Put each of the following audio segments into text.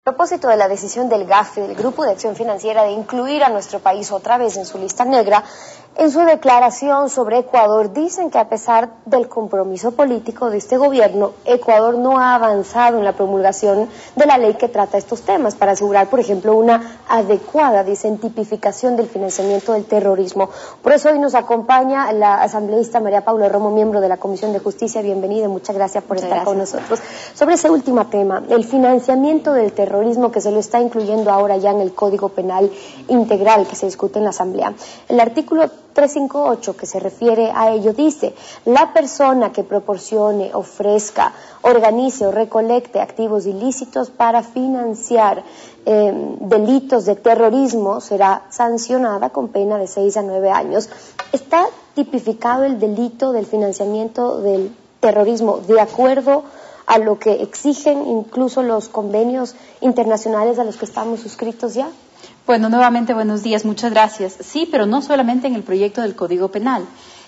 A propósito de la decisión del GAFI, del Grupo de Acción Financiera, de incluir a nuestro país otra vez en su lista negra, en su declaración sobre Ecuador dicen que a pesar del compromiso político de este gobierno, Ecuador no ha avanzado en la promulgación de la ley que trata estos temas para asegurar, por ejemplo, una adecuada, dicen, tipificación del financiamiento del terrorismo. Por eso hoy nos acompaña la asambleísta María Paula Romo, miembro de la Comisión de Justicia. Bienvenida y muchas gracias por estar con nosotros. Sobre ese último tema, el financiamiento del terrorismo, que se lo está incluyendo ahora ya en el Código Penal Integral que se discute en la Asamblea. El artículo 358 que se refiere a ello dice: la persona que proporcione, ofrezca, organice o recolecte activos ilícitos para financiar delitos de terrorismo será sancionada con pena de 6 a 9 años. ¿Está tipificado el delito del financiamiento del terrorismo de acuerdo a lo que exigen incluso los convenios internacionales a los que estamos suscritos ya? Bueno, nuevamente buenos días, muchas gracias. Sí, pero no solamente en el proyecto del Código Penal.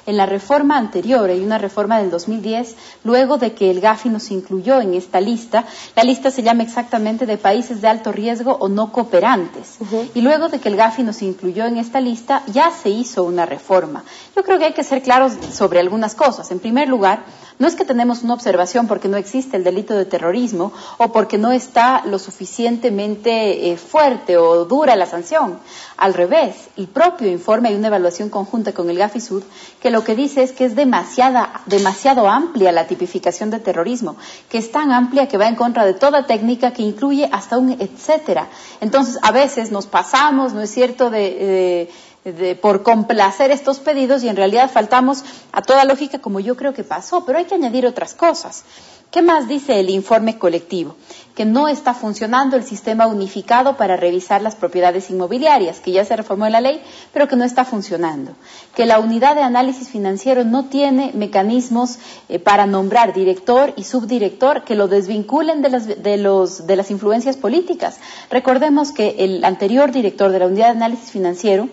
En la reforma anterior, hay una reforma del 2010, luego de que el GAFI nos incluyó en esta lista, la lista se llama exactamente de países de alto riesgo o no cooperantes. Y luego de que el GAFI nos incluyó en esta lista, ya se hizo una reforma. Yo creo que hay que ser claros sobre algunas cosas. En primer lugar, no es que tenemos una observación porque no existe el delito de terrorismo o porque no está lo suficientemente fuerte o dura la sanción. Al revés, el propio informe, hay una evaluación conjunta con el GAFI-Sud, que lo que dice es que es demasiado amplia la tipificación de terrorismo, que es tan amplia que va en contra de toda técnica, que incluye hasta un etcétera. Entonces, a veces nos pasamos, ¿no es cierto?, por complacer estos pedidos y en realidad faltamos a toda lógica, como yo creo que pasó, pero hay que añadir otras cosas. ¿Qué más dice el informe colectivo? Que no está funcionando el sistema unificado para revisar las propiedades inmobiliarias, que ya se reformó en la ley, pero que no está funcionando. Que la unidad de análisis financiero no tiene mecanismos para nombrar director y subdirector que lo desvinculen de las influencias políticas. Recordemos que el anterior director de la unidad de análisis financiero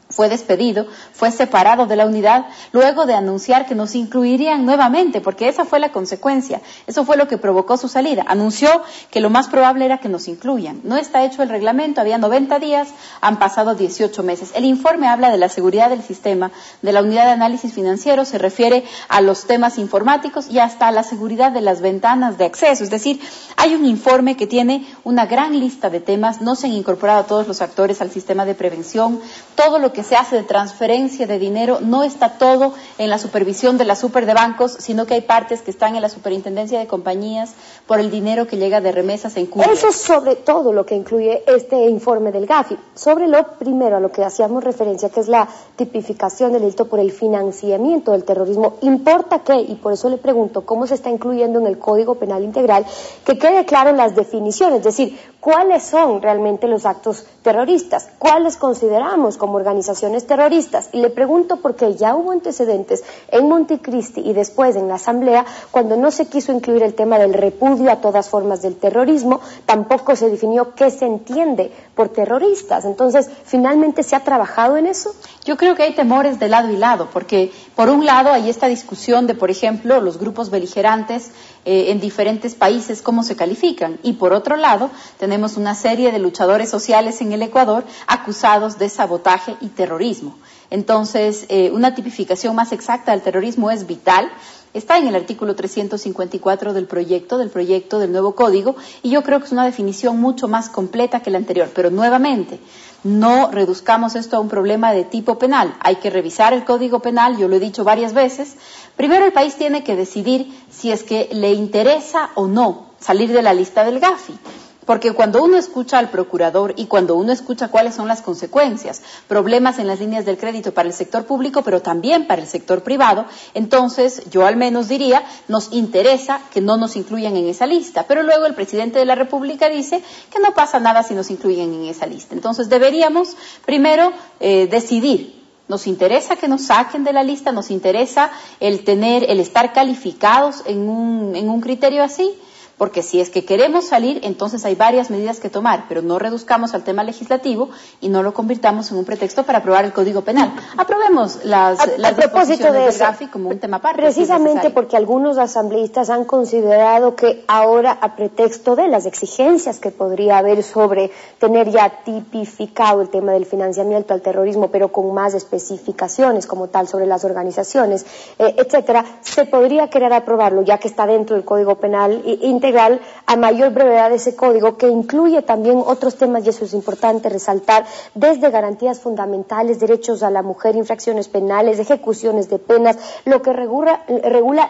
fue despedido, fue separado de la unidad, luego de anunciar que nos incluirían nuevamente, porque esa fue la consecuencia, eso fue lo que provocó su salida. Anunció que lo más probable era que nos incluyan. No está hecho el reglamento, había 90 días, han pasado 18 meses. El informe habla de la seguridad del sistema, de la unidad de análisis financiero, se refiere a los temas informáticos y hasta a la seguridad de las ventanas de acceso. Es decir, hay un informe que tiene una gran lista de temas, no se han incorporado a todos los actores al sistema de prevención, todo lo que se hace de transferencia de dinero no está todo en la supervisión de la super de bancos, sino que hay partes que están en la superintendencia de compañías por el dinero que llega de remesas en Cuba. Eso es sobre todo lo que incluye este informe del GAFI. Sobre lo primero a lo que hacíamos referencia, que es la tipificación del delito por el financiamiento del terrorismo, importa que, y por eso le pregunto cómo se está incluyendo en el Código Penal Integral, que quede claro en las definiciones, es decir, cuáles son realmente los actos terroristas, cuáles consideramos como organizaciones terroristas. Y le pregunto porque ya hubo antecedentes en Montecristi y después en la Asamblea, cuando no se quiso incluir el tema del repudio a todas formas del terrorismo, tampoco se definió qué se entiende por terroristas. Entonces, ¿finalmente se ha trabajado en eso? Yo creo que hay temores de lado y lado, porque por un lado hay esta discusión de, por ejemplo, los grupos beligerantes en diferentes países, cómo se califican, y por otro lado tenemos una serie de luchadores sociales en el Ecuador acusados de sabotaje y terrorismo. Entonces, una tipificación más exacta del terrorismo es vital. Está en el artículo 354 del proyecto del nuevo código, y yo creo que es una definición mucho más completa que la anterior, pero nuevamente, no reduzcamos esto a un problema de tipo penal. Hay que revisar el Código Penal, yo lo he dicho varias veces. Primero el país tiene que decidir si es que le interesa o no salir de la lista del GAFI. Porque cuando uno escucha al procurador y cuando uno escucha cuáles son las consecuencias, problemas en las líneas del crédito para el sector público, pero también para el sector privado, entonces yo al menos diría, nos interesa que no nos incluyan en esa lista. Pero luego el presidente de la República dice que no pasa nada si nos incluyen en esa lista. Entonces deberíamos primero decidir. Nos interesa que nos saquen de la lista, nos interesa el estar calificados en un criterio así. porque si es que queremos salir, entonces hay varias medidas que tomar, pero no reduzcamos al tema legislativo y no lo convirtamos en un pretexto para aprobar el Código Penal. Aprobemos las disposiciones del GAFI como un tema aparte. Precisamente porque algunos asambleístas han considerado que ahora, a pretexto de las exigencias que podría haber sobre tener ya tipificado el tema del financiamiento al terrorismo, pero con más especificaciones como tal sobre las organizaciones, etcétera, se podría querer aprobarlo, ya que está dentro del Código Penal integral, a mayor brevedad ese código, que incluye también otros temas, y eso es importante resaltar, desde garantías fundamentales, derechos a la mujer, infracciones penales, ejecuciones de penas, lo que regula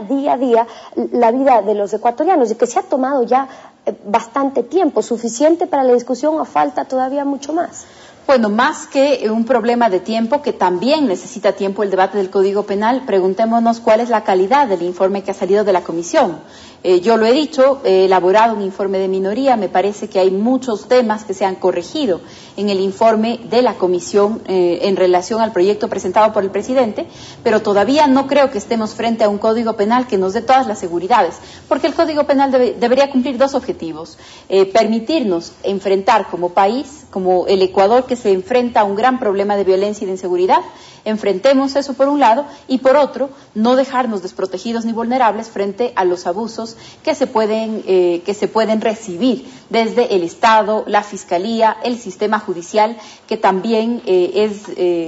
día a día la vida de los ecuatorianos, y que se ha tomado ya bastante tiempo, suficiente para la discusión, o falta todavía mucho más. Bueno, más que un problema de tiempo, que también necesita tiempo el debate del Código Penal, preguntémonos cuál es la calidad del informe que ha salido de la Comisión. Yo lo he dicho, he elaborado un informe de minoría, me parece que hay muchos temas que se han corregido en el informe de la Comisión en relación al proyecto presentado por el presidente, pero todavía no creo que estemos frente a un Código Penal que nos dé todas las seguridades, porque el Código Penal debería cumplir dos objetivos: permitirnos enfrentar como país, como el Ecuador, que se enfrenta a un gran problema de violencia y de inseguridad, enfrentemos eso por un lado, y por otro, no dejarnos desprotegidos ni vulnerables frente a los abusos que se pueden recibir desde el Estado, la Fiscalía, el sistema judicial, que también es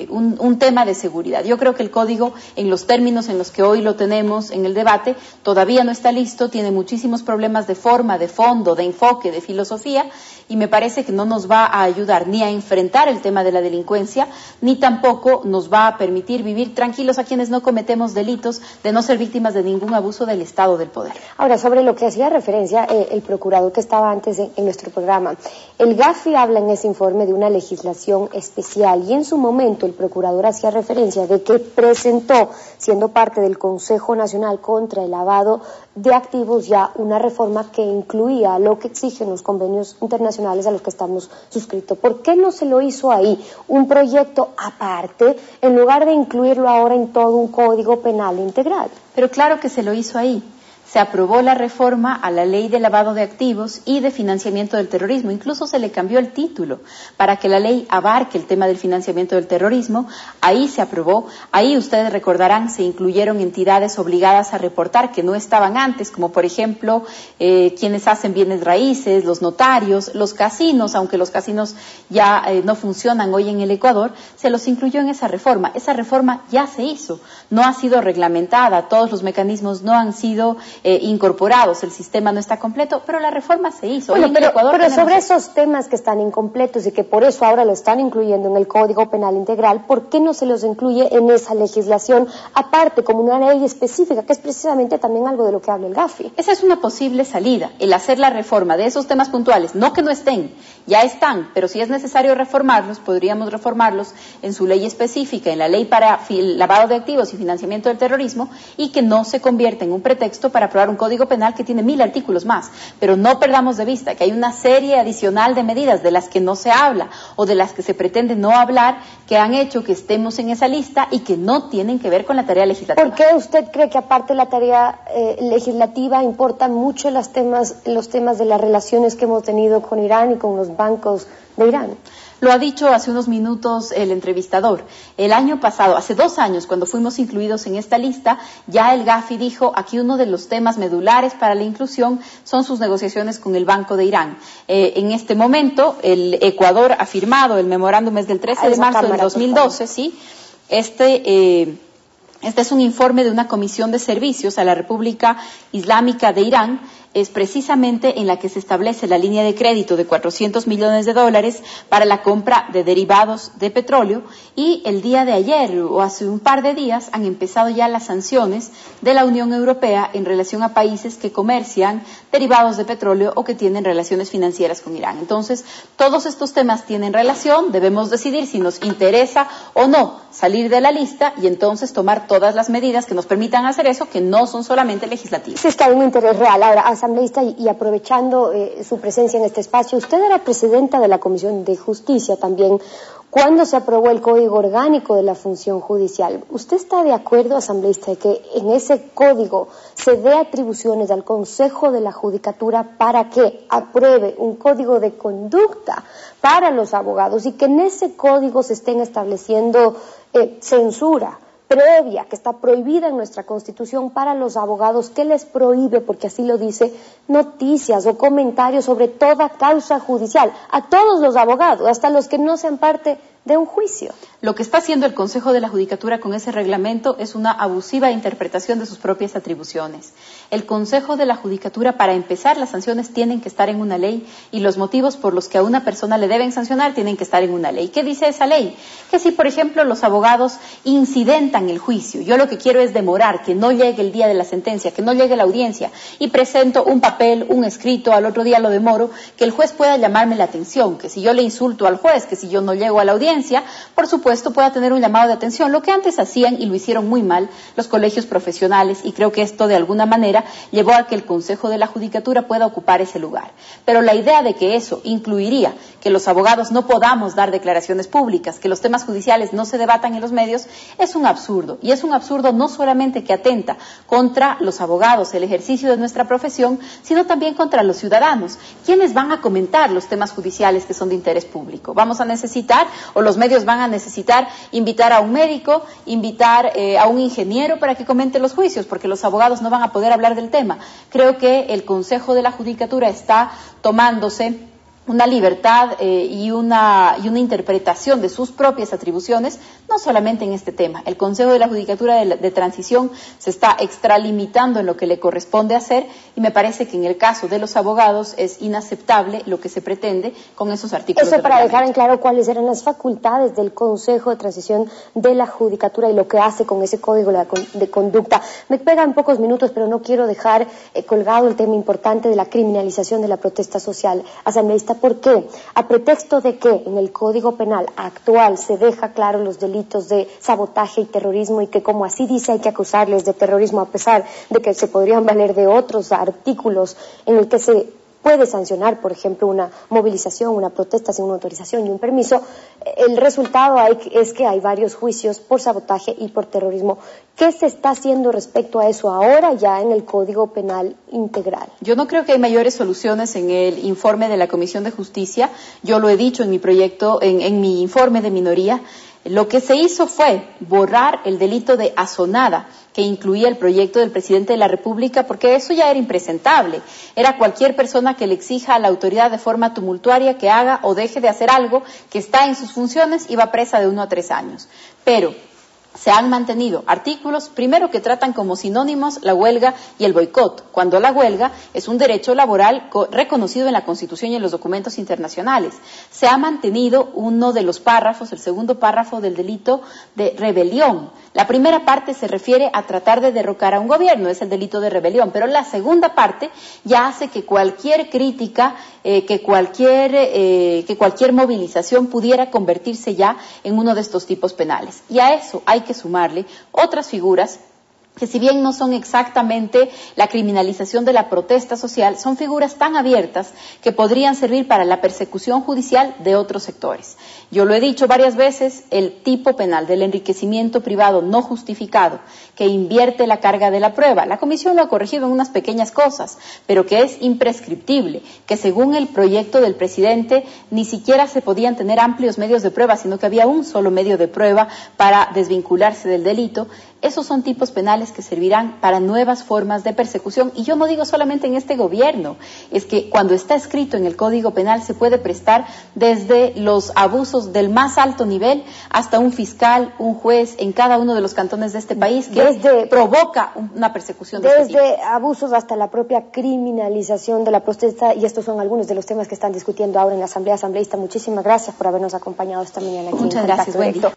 un tema de seguridad. Yo creo que el código, en los términos en los que hoy lo tenemos en el debate, todavía no está listo, tiene muchísimos problemas de forma, de fondo, de enfoque, de filosofía, y me parece que no nos va a ayudar ni a enfrentar el tema de la delincuencia, ni tampoco nos va a permitir vivir tranquilos a quienes no cometemos delitos, de no ser víctimas de ningún abuso del Estado del poder. Ahora, sobre lo que hacía referencia el procurador que estaba antes en nuestro programa, el GAFI habla en ese informe de una legislación especial, y en su momento el procurador hacía referencia de que presentó, siendo parte del Consejo Nacional contra el Lavado de Activos, ya una reforma que incluía lo que exigen los convenios internacionales a los que estamos suscritos. ¿Por qué no se lo hizo ahí, un proyecto aparte, en lugar de incluirlo ahora en todo un Código Penal integral? Pero claro que se lo hizo ahí. Se aprobó la reforma a la ley de lavado de activos y de financiamiento del terrorismo. Incluso se le cambió el título para que la ley abarque el tema del financiamiento del terrorismo. Ahí se aprobó. Ahí, ustedes recordarán, se incluyeron entidades obligadas a reportar que no estaban antes, como por ejemplo quienes hacen bienes raíces, los notarios, los casinos, aunque los casinos ya no funcionan hoy en el Ecuador, se los incluyó en esa reforma. Esa reforma ya se hizo, no ha sido reglamentada, todos los mecanismos no han sido incorporados, el sistema no está completo, pero la reforma se hizo. Bueno, pero sobre esos temas que están incompletos y que por eso ahora lo están incluyendo en el Código Penal Integral, ¿por qué no se los incluye en esa legislación aparte, como una ley específica, que es precisamente también algo de lo que habla el GAFI? Esa es una posible salida, el hacer la reforma de esos temas puntuales, no que no estén, ya están, pero si es necesario reformarlos, podríamos reformarlos en su ley específica, en la ley para lavado de activos y financiamiento del terrorismo, y que no se convierta en un pretexto para aprobar un Código Penal que tiene 1000 artículos más. Pero no perdamos de vista que hay una serie adicional de medidas de las que no se habla o de las que se pretende no hablar, que han hecho que estemos en esa lista y que no tienen que ver con la tarea legislativa. ¿Por qué usted cree que aparte de la tarea legislativa importan mucho los temas de las relaciones que hemos tenido con Irán y con los bancos de Irán? Lo ha dicho hace unos minutos el entrevistador. El año pasado, hace 2 años, cuando fuimos incluidos en esta lista, ya el GAFI dijo, aquí uno de los temas medulares para la inclusión son sus negociaciones con el Banco de Irán. En este momento, el Ecuador ha firmado, el memorándum es del 13 de marzo del 2012, ¿sí? Este es un informe de una comisión de servicios a la República Islámica de Irán, es precisamente en la que se establece la línea de crédito de $400 millones para la compra de derivados de petróleo, y el día de ayer o hace un par de días han empezado ya las sanciones de la Unión Europea en relación a países que comercian derivados de petróleo o que tienen relaciones financieras con Irán. Entonces, todos estos temas tienen relación, debemos decidir si nos interesa o no salir de la lista y entonces tomar todas las medidas que nos permitan hacer eso, que no son solamente legislativas. Sí, es que hay un interés real. Ahora, asambleísta, y aprovechando su presencia en este espacio, usted era presidenta de la Comisión de Justicia también cuando se aprobó el Código Orgánico de la Función Judicial. ¿Usted está de acuerdo, asambleísta, de que en ese código se dé atribuciones al Consejo de la Judicatura para que apruebe un código de conducta para los abogados y que en ese código se estén estableciendo censura previa, que está prohibida en nuestra Constitución para los abogados, que les prohíbe, porque así lo dice, noticias o comentarios sobre toda causa judicial, a todos los abogados, hasta los que no sean parte de un juicio? Lo que está haciendo el Consejo de la Judicatura con ese reglamento es una abusiva interpretación de sus propias atribuciones. El Consejo de la Judicatura, para empezar, las sanciones tienen que estar en una ley y los motivos por los que a una persona le deben sancionar tienen que estar en una ley. ¿Qué dice esa ley? Que si, por ejemplo, los abogados incidentan el juicio, yo lo que quiero es demorar, que no llegue el día de la sentencia, que no llegue la audiencia, y presento un papel, un escrito, al otro día lo demoro, que el juez pueda llamarme la atención, que si yo le insulto al juez, que si yo no llego a la audiencia, por supuesto pueda tener un llamado de atención, lo que antes hacían y lo hicieron muy mal los colegios profesionales, y creo que esto de alguna manera llevó a que el Consejo de la Judicatura pueda ocupar ese lugar. Pero la idea de que eso incluiría que los abogados no podamos dar declaraciones públicas, que los temas judiciales no se debatan en los medios, es un absurdo, y es un absurdo no solamente que atenta contra los abogados, el ejercicio de nuestra profesión, sino también contra los ciudadanos. ¿Quiénes van a comentar los temas judiciales que son de interés público? Vamos a necesitar, o los medios van a necesitar, invitar a un médico, invitar a un ingeniero para que comente los juicios, porque los abogados no van a poder hablar del tema. Creo que el Consejo de la Judicatura está tomándose una libertad y una interpretación de sus propias atribuciones, no solamente en este tema. El Consejo de la Judicatura de Transición se está extralimitando en lo que le corresponde hacer, y me parece que en el caso de los abogados es inaceptable lo que se pretende con esos artículos. Eso para dejar en claro cuáles eran las facultades del Consejo de Transición de la Judicatura y lo que hace con ese código de conducta. Me pegan pocos minutos, pero no quiero dejar colgado el tema importante de la criminalización de la protesta social. Asambleísta, ¿por qué? A pretexto de que en el Código Penal actual se deja claro los delitos de sabotaje y terrorismo, y que como así dice hay que acusarles de terrorismo, a pesar de que se podrían valer de otros artículos en el que se puede sancionar, por ejemplo, una movilización, una protesta sin una autorización y un permiso, el resultado es que hay varios juicios por sabotaje y por terrorismo. ¿Qué se está haciendo respecto a eso ahora ya en el Código Penal integral? Yo no creo que hay mayores soluciones en el informe de la Comisión de Justicia. Yo lo he dicho en mi proyecto, en mi informe de minoría. Lo que se hizo fue borrar el delito de asonada, que incluía el proyecto del presidente de la República, porque eso ya era impresentable. Era cualquier persona que le exija a la autoridad de forma tumultuaria que haga o deje de hacer algo que está en sus funciones y va presa de 1 a 3 años. Pero se han mantenido artículos, primero, que tratan como sinónimos la huelga y el boicot, cuando la huelga es un derecho laboral reconocido en la Constitución y en los documentos internacionales. Se ha mantenido uno de los párrafos, el segundo párrafo del delito de rebelión. La primera parte se refiere a tratar de derrocar a un gobierno, es el delito de rebelión, pero la segunda parte ya hace que cualquier crítica, que cualquier movilización pudiera convertirse ya en uno de estos tipos penales. Y a eso hay que sumarle otras figuras que, si bien no son exactamente la criminalización de la protesta social, son figuras tan abiertas que podrían servir para la persecución judicial de otros sectores. Yo lo he dicho varias veces, el tipo penal del enriquecimiento privado no justificado, que invierte la carga de la prueba, la Comisión lo ha corregido en unas pequeñas cosas, pero que es imprescriptible, que según el proyecto del presidente ni siquiera se podían tener amplios medios de prueba, sino que había un solo medio de prueba para desvincularse del delito. Esos son tipos penales que servirán para nuevas formas de persecución, y yo no digo solamente en este gobierno, es que cuando está escrito en el Código Penal se puede prestar desde los abusos del más alto nivel hasta un fiscal, un juez en cada uno de los cantones de este país que provoca una persecución de este tipo. Desde abusos hasta la propia criminalización de la protesta, y estos son algunos de los temas que están discutiendo ahora en la Asamblea. Asambleísta, muchísimas gracias por habernos acompañado esta mañana aquí. Muchas gracias, buen día.